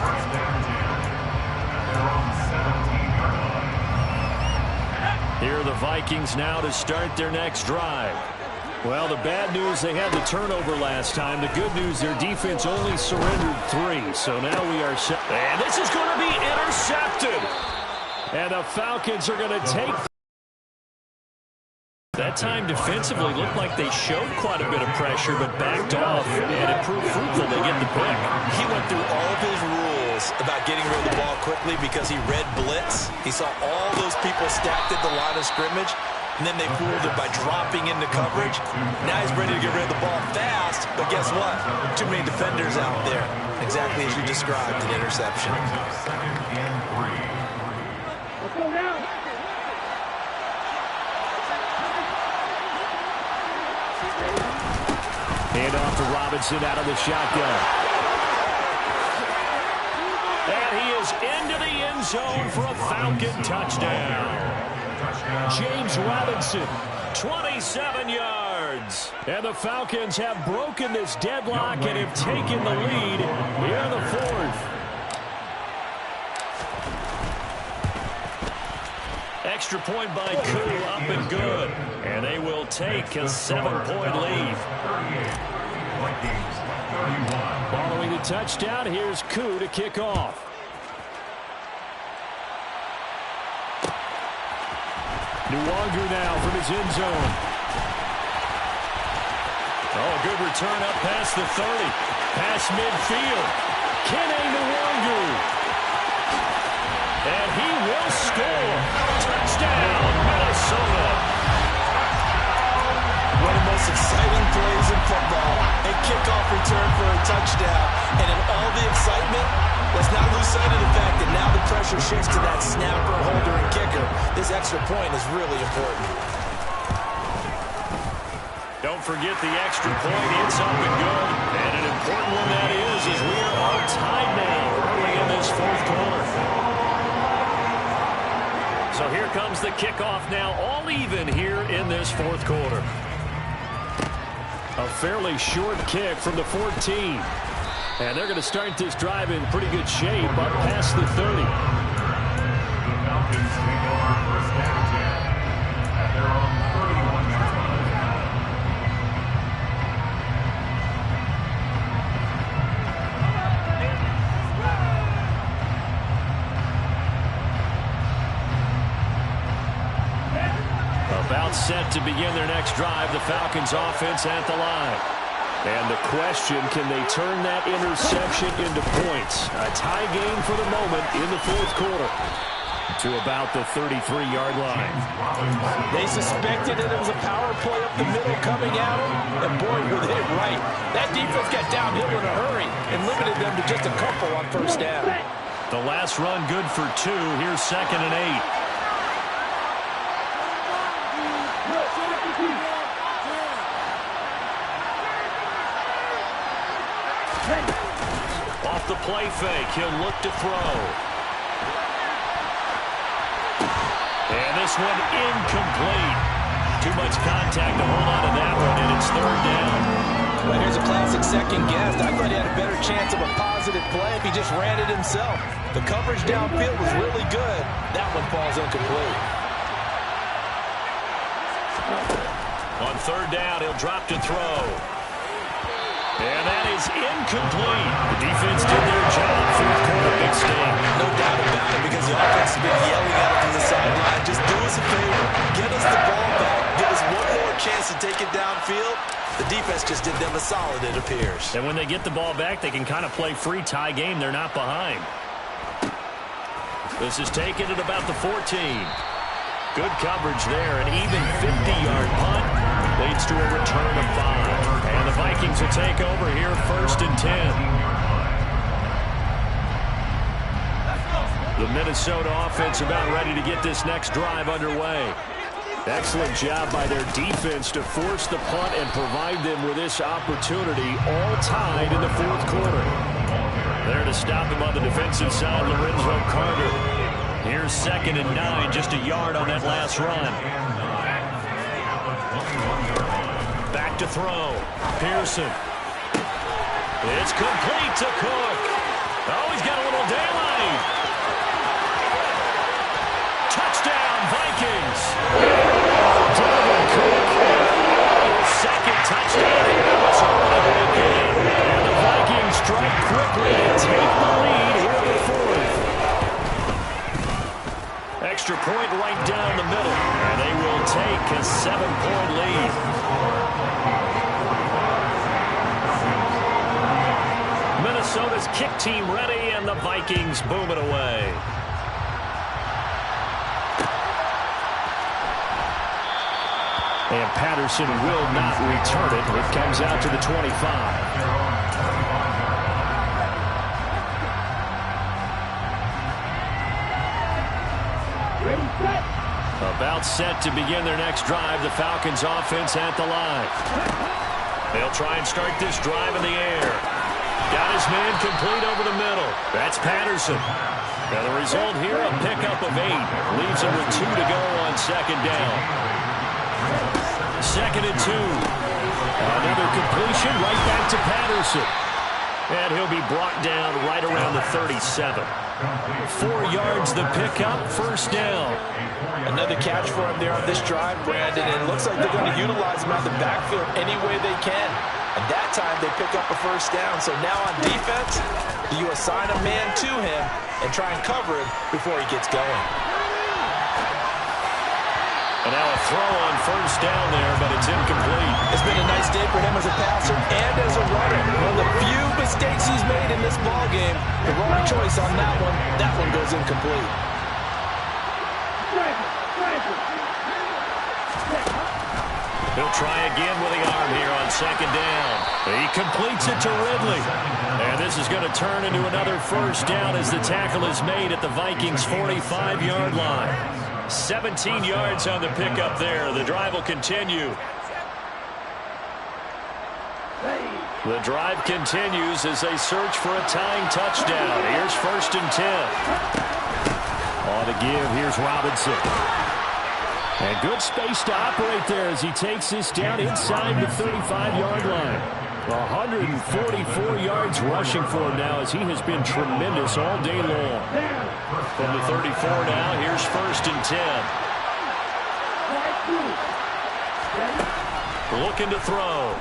Here are the Vikings now to start their next drive. Well, the bad news, they had the turnover last time. The good news, their defense only surrendered 3. So now we are set. And this is going to be intercepted. And the Falcons are going to take. That time defensively looked like they showed quite a bit of pressure, but backed off, and it proved fruitful. They get the pick. He went through all of his rules about getting rid of the ball quickly because he read blitz. He saw all those people stacked at the line of scrimmage, and then they fooled it by dropping into coverage. Now he's ready to get rid of the ball fast, but guess what? Too many defenders out there. Exactly as you described, an interception. Let's go now. Hand off to Robinson out of the shotgun. And he is into the end zone for a Falcon touchdown. James Robinson. 27 yards. And the Falcons have broken this deadlock and have taken the lead here in the fourth. Extra point by Koo, up and good. And they will take a 7-point lead. Following the touchdown, here's Koo to kick off. Nwangu now from his end zone. Oh, good return up past the 30. Past midfield. Kene Nwangu. And he will score. Touchdown, Minnesota. One of the most exciting plays in football. A kickoff return for a touchdown. And in all the excitement, let's not lose sight of the fact that now the pressure shifts to that snapper, holder, and kicker. This extra point is really important. Don't forget the extra point. It's up and good. And an important one that is as we are all tied now early in this fourth quarter. So here comes the kickoff now, all even here in this fourth quarter. A fairly short kick from the 14. And they're going to start this drive in pretty good shape up past the 30. The Falcons take over first down 10 at their own 31-yard line. About set to begin their next drive, the Falcons offense at the line. And the question, can they turn that interception into points? A tie game for the moment in the fourth quarter. To about the 33-yard line. They suspected that it was a power play up the middle coming at them, and boy, were they right. That defense got downhill in a hurry and limited them to just a couple on first down. The last run good for 2. Here's 2nd and 8. Off the play fake, he'll look to throw. And this one incomplete. Too much contact to hold on to that one, and it's 3rd down. Well, here's a classic second guess. I thought he had a better chance of a positive play if he just ran it himself. The coverage downfield was really good. That one falls incomplete. On 3rd down, he'll drop to throw. And that is incomplete. The defense did their job. Fourth quarter, big sting. No doubt about it, because the offense has been yelling at him from the sideline. Just do us a favor. Get us the ball back. Give us one more chance to take it downfield. The defense just did them a solid, it appears. And when they get the ball back, they can kind of play free tie game. They're not behind. This is taken at about the 14. Good coverage there. An even 50-yard punt leads to a return of 5. And the Vikings will take over here, 1st and 10. The Minnesota offense about ready to get this next drive underway. Excellent job by their defense to force the punt and provide them with this opportunity, all tied in the 4th quarter. There to stop him on the defensive side, Lorenzo Carter. Here's 2nd and 9, just a yard on that last run. Back to throw. Pearson. It's complete to Cook. Oh, he's got a little daylight. Touchdown, Vikings. Dalvin Cook. His 2nd touchdown. It's over the ball game. And the Vikings strike quickly and take the lead here in the 4th. Extra point right down the middle. And they will take a 7-point lead. Minnesota's kick team ready, and the Vikings boom it away. And Patterson will not return it. It comes out to the 25. About set to begin their next drive. The Falcons offense at the line. They'll try and start this drive in the air. Got his man complete over the middle. That's Patterson. Now the result here, a pickup of 8. Leaves him with 2 to go on 2nd down. 2nd and 2. Another completion right back to Patterson. And he'll be brought down right around the 37. 4 yards the pickup, 1st down. Another catch for him there on this drive, Brandon. And it looks like they're going to utilize him out the backfield any way they can. And that time they pick up a 1st down. So now on defense, do you assign a man to him and try and cover him before he gets going? And now a throw on 1st down there, but it's incomplete. It's been a nice day for him as a passer and as a runner. One of the few mistakes he's made in this ballgame. The wrong choice on that one. That one goes incomplete. He'll try again with the arm here on 2nd down. He completes it to Ridley. And this is going to turn into another 1st down as the tackle is made at the Vikings' 45-yard line. 17 yards on the pickup there. The drive will continue. The drive continues as they search for a tying touchdown. Here's 1st and 10. On the give, here's Robinson. And good space to operate there as he takes this down inside the 35-yard line. 144 yards rushing for him now as he has been tremendous all day long. From the 34 now, here's 1st and 10. Looking to throw.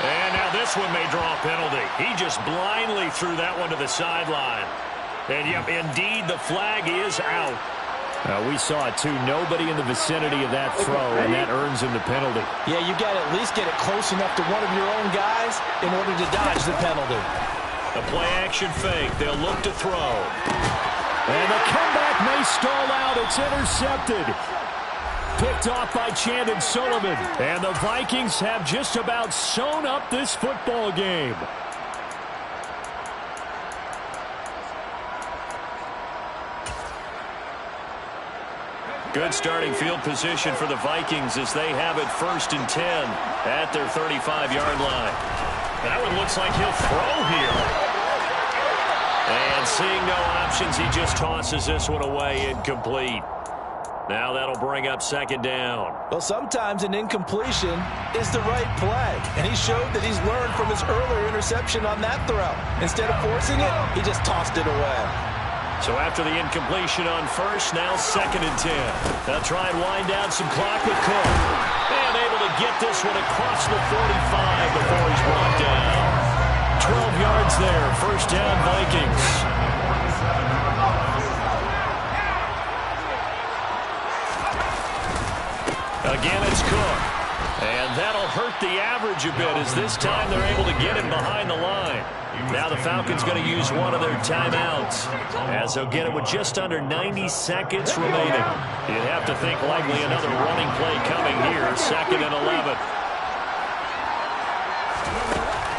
And now this one may draw a penalty. He just blindly threw that one to the sideline. And, yep, indeed, the flag is out. We saw it, too. Nobody in the vicinity of that throw, and that earns him the penalty. Yeah, you got to at least get it close enough to one of your own guys in order to dodge the penalty. A play-action fake. They'll look to throw. And the comeback may stall out. It's intercepted. Picked off by Chandon Sullivan. And the Vikings have just about sewn up this football game. Good starting field position for the Vikings as they have it 1st and 10 at their 35-yard line. That one looks like he'll throw here. And seeing no options, he just tosses this one away incomplete. Now that'll bring up 2nd down. Well, sometimes an incompletion is the right play. And he showed that he's learned from his earlier interception on that throw. Instead of forcing it, he just tossed it away. So after the incompletion on 1st, now 2nd and 10. They'll try and wind down some clock with Cook. And able to get this one across the 45 before he's brought down. 12 yards there, 1st down Vikings. Again, it's Cook. And that'll hurt the average a bit as this time they're able to get him behind the line. Now the Falcons going to use one of their timeouts as they'll get it with just under 90 seconds remaining. You'd have to think likely another running play coming here, 2nd and 11.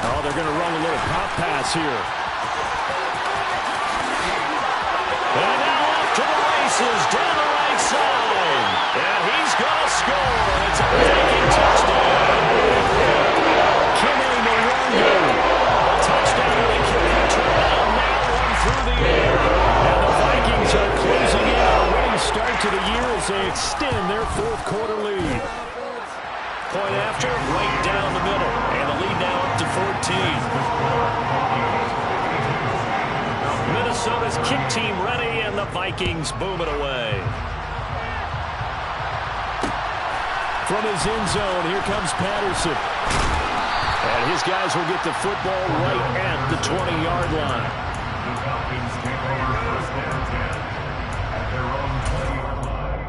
Oh, they're going to run a little pop pass here. And now off to the races down the right side. And he's going to score. It's a Viking touchdown. Kenny Morongo. Touchdown to the kick return. Now one through the air. And the Vikings are closing in on a winning start to the year as they extend their 4th quarter lead. Point after, right down the middle. And the lead now up to 14. Minnesota's kick team ready, and the Vikings boom it away. From his end zone, here comes Patterson. And his guys will get the football right at the 20-yard line. The Falcons take over 1st and 10 at their own 20-yard line.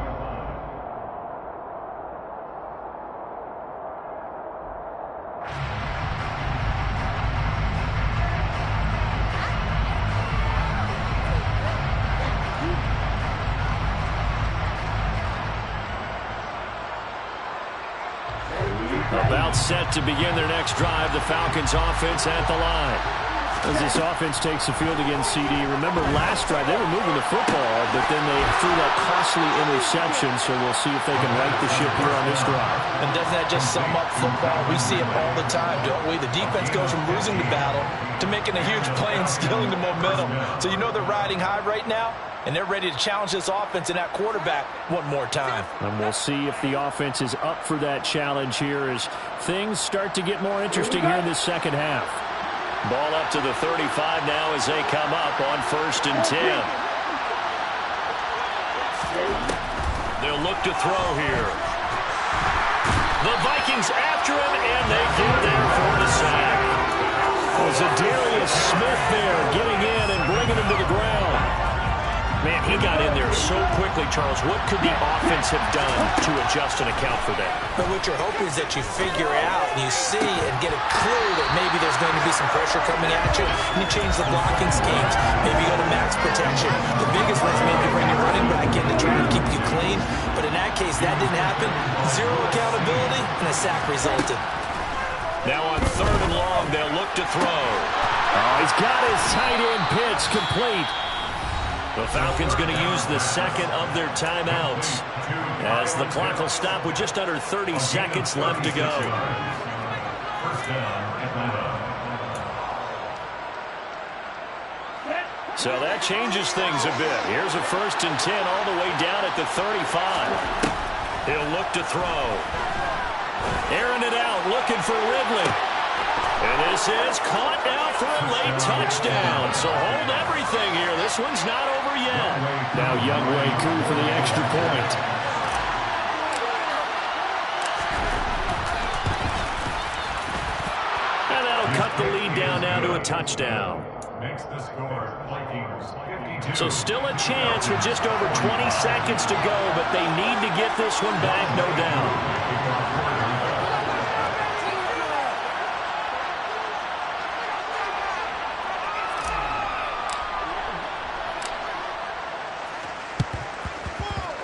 About set to begin their next drive, the Falcons offense at the line. As this offense takes the field against CD, remember last drive they were moving the football, but then they threw that costly interception, so we'll see if they can right the ship here on this drive. And doesn't that just sum up football? We see it all the time, don't we? The defense goes from losing the battle to making a huge play and stealing the momentum. So you know they're riding high right now, and they're ready to challenge this offense and that quarterback one more time. And we'll see if the offense is up for that challenge here as things start to get more interesting here in this second half. Ball up to the 35 now as they come up on 1st and 10. They'll look to throw here. The Vikings after him, and they get there for the sack. Was Darius Smith there getting in and bringing him to the ground. Man, he got in there so quickly, Charles. What could the offense have done to adjust and account for that? But what you're hoping is that you figure out and you see and get a clue that maybe there's going to be some pressure coming at you, and you change the blocking schemes. Maybe go to max protection. The biggest one is maybe bring your running back in to try to keep you clean. But in that case, that didn't happen. Zero accountability, and a sack resulted. Now on 3rd and long, they'll look to throw. Oh, he's got his tight end pitch complete. The Falcons going to use the 2nd of their timeouts as the clock will stop with just under 30 seconds left to go. So that changes things a bit. Here's a 1st and 10 all the way down at the 35. He'll look to throw. Airing it out, looking for Ridley. And this is caught now for a late touchdown. So hold everything here. This one's not over yet. Now Youngway Koo for the extra point. And that'll cut the lead down now to a touchdown. Makes the score Vikings 52. So still a chance with just over 20 seconds to go, but they need to get this one back, no doubt.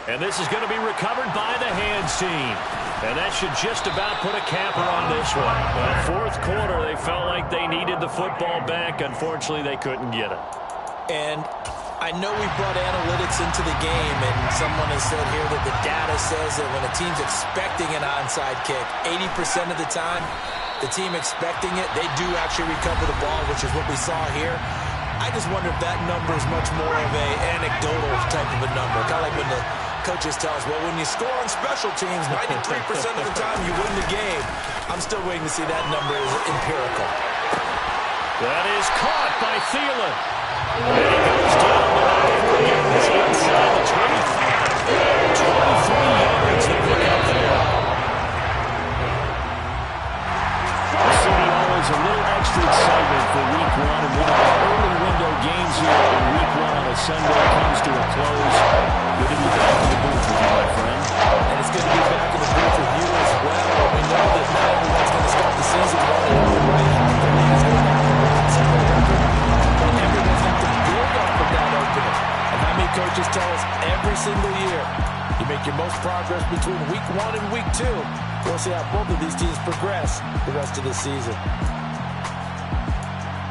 And this is going to be recovered by the hands team. And that should just about put a capper on this one. Well, 4th quarter, they felt like they needed the football back. Unfortunately, they couldn't get it. And I know we brought analytics into the game, and someone has said here that the data says that when a team's expecting an onside kick, 80% of the time, the team expecting it, they do actually recover the ball, which is what we saw here. I just wonder if that number is much more of an anecdotal type of a number. Kind of like when the coaches tell us, well, when you score on special teams, 93% of the time you win the game. I'm still waiting to see that number is empirical. That is caught by Thielen. And he goes down the line again. He's inside the 25. 23 yards to pick up there. Always a little extra excitement for week 1 and one of the early window games here in week 1 on a Sunday comes to a close. Good to be back in the booth with you, my friend. And it's good to be back in the booth with you as well. We know that not everyone's going to start the season running right off the league is going to happen with considerable record, but everyone's got to build off of that opening. And how many coaches tell us every single year, you make your most progress between week 1 and week 2. We'll see how both of these teams progress the rest of the season.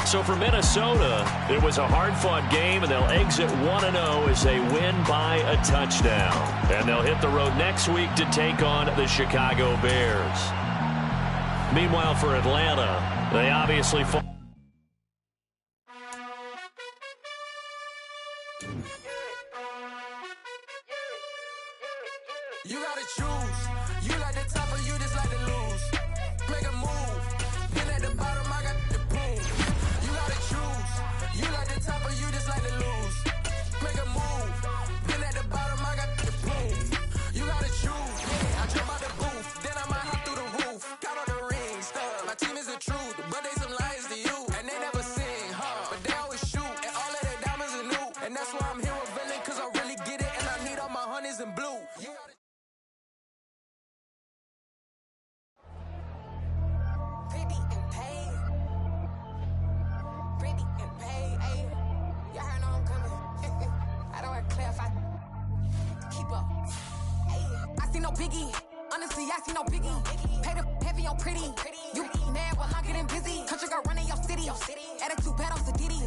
So for Minnesota, it was a hard-fought game, and they'll exit 1-0 as they win by a touchdown. And they'll hit the road next week to take on the Chicago Bears. Meanwhile, for Atlanta, they obviously fall. You gotta choose. You like the top or you just like to lose. Make a move. Been at the bottom, I got the boom. You gotta choose. You like the top or you just like to lose. Make a move. Been at the bottom, I got the boom. You gotta choose. Yeah, I jump out the booth, then I might hop through the roof. Count on the rings, my team is the truth, but they some liars to you. And they never sing, but they always shoot. And all of their diamonds are new. And that's why I'm here with Villain, cause I really get it. And I need all my honeys in blue. Biggie, honestly, I see no biggie. Pay the heavy on pretty. You mad while I'm getting busy. Country girl running your city. Attitude bad on Sadiddy.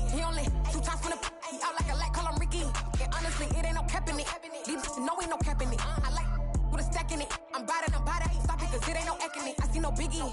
He only 2 times from the he out like a light, call him Ricky. And honestly, it ain't no cap in it. These know ain't no cap in it. I like with a stack in it. I'm bad, stop it, cause it ain't no eck in it. I see no biggie.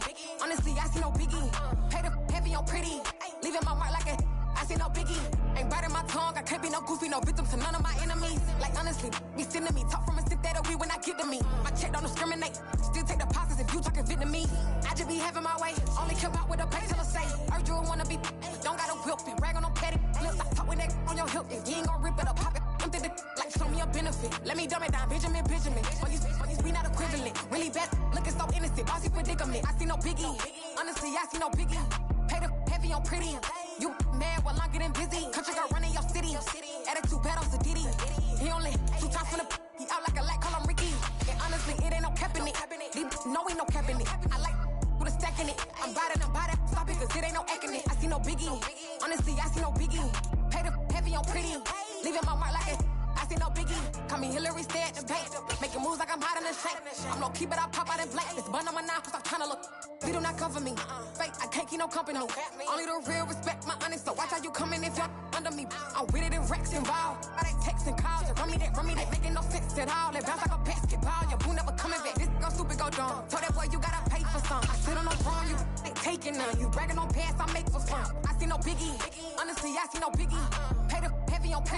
Honestly, I see no biggie. Pay the heavy on pretty. Leaving my mark like a I see no biggie. Ain't biting my tongue. I can't be no goofy, no victim to none of my enemies. Like honestly, be sending me talk from a sip that we when I get to me. My check don't discriminate. Still take deposits if you talking Vietnamese. I just be having my way. Only care about what the pay teller say. Urge you wanna be. Don't gotta whip it. Rag on no petty. Lips I talk with that on your hip. If you ain't gon' rip it or pop it. Empty the like show me a benefit. Let me dumb it down. Benjamin. We not equivalent. Really bad. Looking so innocent. Bossy predicament. I see no biggie. Honestly, I see no biggie. Pay the heavy on pretty. You mad while I'm getting busy. Country girl running your city. Attitude bad on Sadiddy. He only 2 times from the he out like a light, call him Ricky. And honestly, it ain't no cap in it. These know ain't no cap in it. I like with a stack in it. I'm bad, stop it, cause it ain't no eck in it. I see no biggie. Honestly, I see no biggie. Pay the heavy on pretty. Leaving my mark like a I see no biggie. Call me Hillary, stay at the bank. Making moves like I'm hot in the shank. I'm low key, but I pop out in blank. This bun on my knife, cause I'm trying to look. They do not cover me. Fake, I can't keep no company. Only the real respect my honest. So watch how you coming if you're under me. I'm with it in Rex involved. I they text and calls. Run me that, making no sense at all. They bounce like a basketball. Your boo never coming back. This go stupid, go dumb. Told that boy you gotta pay for some. I sit on no throne, you ain't taking none. You bragging on pants, I make for fun. I see no biggie. Honestly, I see no biggie. Pay the heavy on pay.